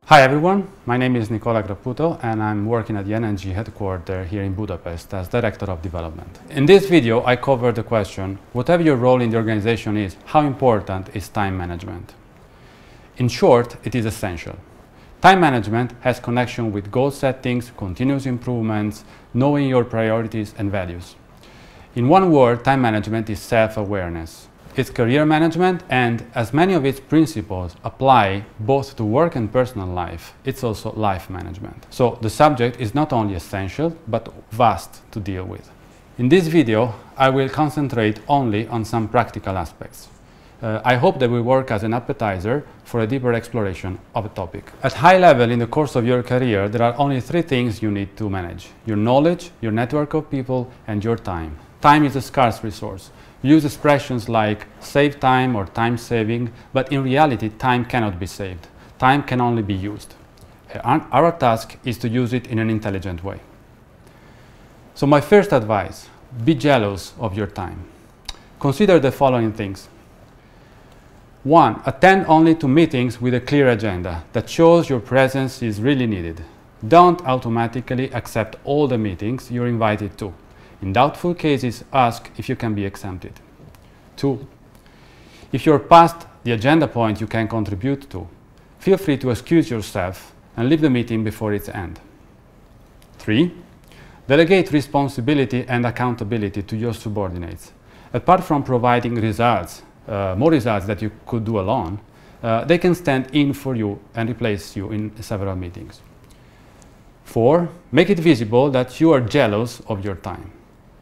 Hi everyone, my name is Nicola Grapputo and I'm working at the NNG headquarters here in Budapest as Director of Development. In this video I cover the question, whatever your role in the organization is, how important is time management? In short, it is essential. Time management has connection with goal settings, continuous improvements, knowing your priorities and values. In one word, time management is self-awareness. It's career management, and as many of its principles apply both to work and personal life, it's also life management. So the subject is not only essential, but vast to deal with. In this video, I will concentrate only on some practical aspects. I hope that will work as an appetizer for a deeper exploration of a topic. At high level in the course of your career, there are only three things you need to manage: your knowledge, your network of people, and your time. Time is a scarce resource. Use expressions like save time or time saving, but in reality, time cannot be saved. Time can only be used. Our task is to use it in an intelligent way. So my first advice, be jealous of your time. Consider the following things. 1. Attend only to meetings with a clear agenda that shows your presence is really needed. Don't automatically accept all the meetings you're invited to. In doubtful cases, ask if you can be exempted. 2. If you're past the agenda point you can contribute to, feel free to excuse yourself and leave the meeting before its end. 3. Delegate responsibility and accountability to your subordinates. Apart from providing results, more results that you could do alone, they can stand in for you and replace you in several meetings. 4. Make it visible that you are jealous of your time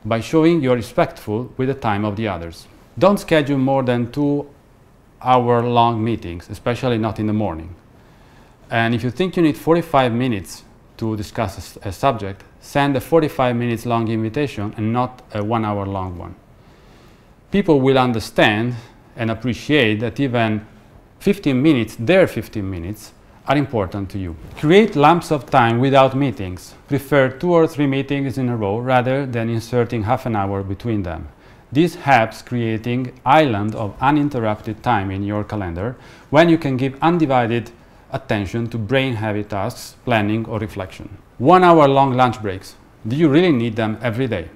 by showing you're respectful with the time of the others. Don't schedule more than 2-hour-long meetings, especially not in the morning. And if you think you need 45 minutes to discuss a subject, send a 45 minutes long invitation and not a 1-hour-long one. People will understand and appreciate that even 15 minutes, their 15 minutes, are important to you. Create lumps of time without meetings. Prefer 2 or 3 meetings in a row rather than inserting half an hour between them. This helps creating island of uninterrupted time in your calendar when you can give undivided attention to brain-heavy tasks, planning or reflection. 1-hour-long lunch breaks. Do you really need them every day?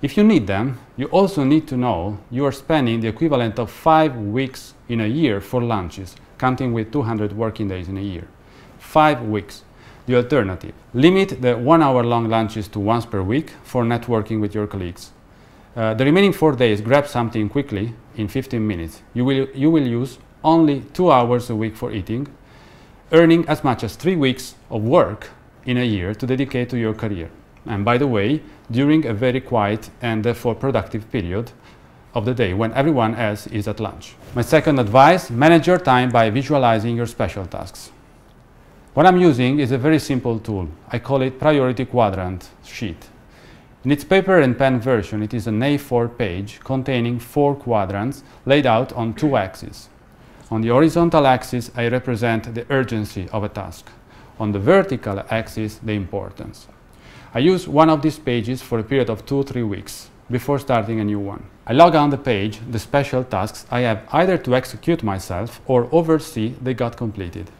If you need them, you also need to know you are spending the equivalent of 5 weeks in a year for lunches, counting with 200 working days in a year. 5 weeks. The alternative. Limit the 1-hour-long lunches to once per week for networking with your colleagues. The remaining 4 days, grab something quickly in 15 minutes. You will use only 2 hours a week for eating, earning as much as 3 weeks of work in a year to dedicate to your career. And by the way, during a very quiet and therefore productive period of the day when everyone else is at lunch. My second advice, manage your time by visualizing your special tasks. What I'm using is a very simple tool. I call it Priority Quadrant Sheet. In its paper and pen version, it is an A4 page containing 4 quadrants laid out on 2 axes. On the horizontal axis, I represent the urgency of a task. On the vertical axis, the importance. I use one of these pages for a period of 2-3 weeks before starting a new one. I log on the page the special tasks I have either to execute myself or oversee they got completed.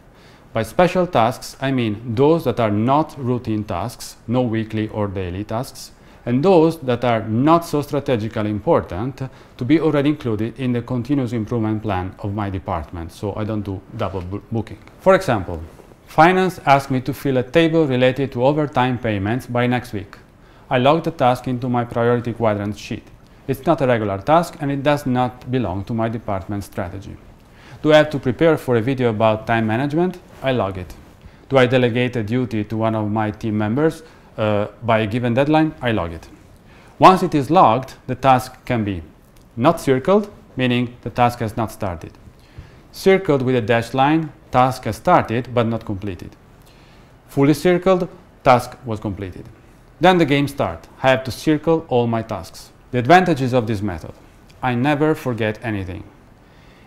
By special tasks, I mean those that are not routine tasks, no weekly or daily tasks, and those that are not so strategically important to be already included in the continuous improvement plan of my department, so I don't do double booking. For example, Finance asked me to fill a table related to overtime payments by next week. I log the task into my priority quadrant sheet. It's not a regular task and it does not belong to my department strategy. Do I have to prepare for a video about time management? I log it. Do I delegate a duty to one of my team members by a given deadline? I log it. Once it is logged, the task can be not circled, meaning the task has not started. Circled with a dashed line, task has started but not completed. Fully circled, task was completed. Then the game starts. I have to circle all my tasks. The advantages of this method. I never forget anything.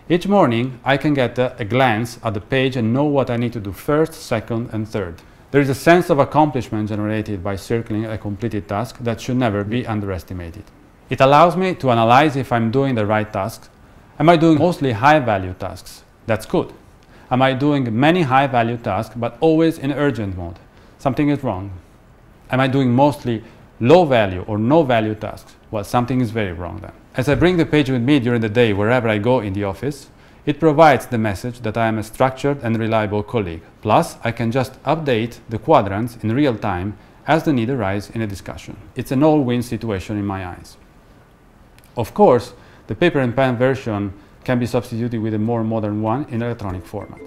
Each morning I can get a glance at the page and know what I need to do first, second and third. There is a sense of accomplishment generated by circling a completed task that should never be underestimated. It allows me to analyze if I'm doing the right tasks, Am I doing mostly high-value tasks? That's good. Am I doing many high-value tasks but always in urgent mode? Something is wrong. Am I doing mostly low-value or no-value tasks? Well, something is very wrong then. As I bring the page with me during the day wherever I go in the office, it provides the message that I am a structured and reliable colleague. Plus, I can just update the quadrants in real time as the need arises in a discussion. It's an all-win situation in my eyes. Of course, the paper and pen version can be substituted with a more modern one in electronic format.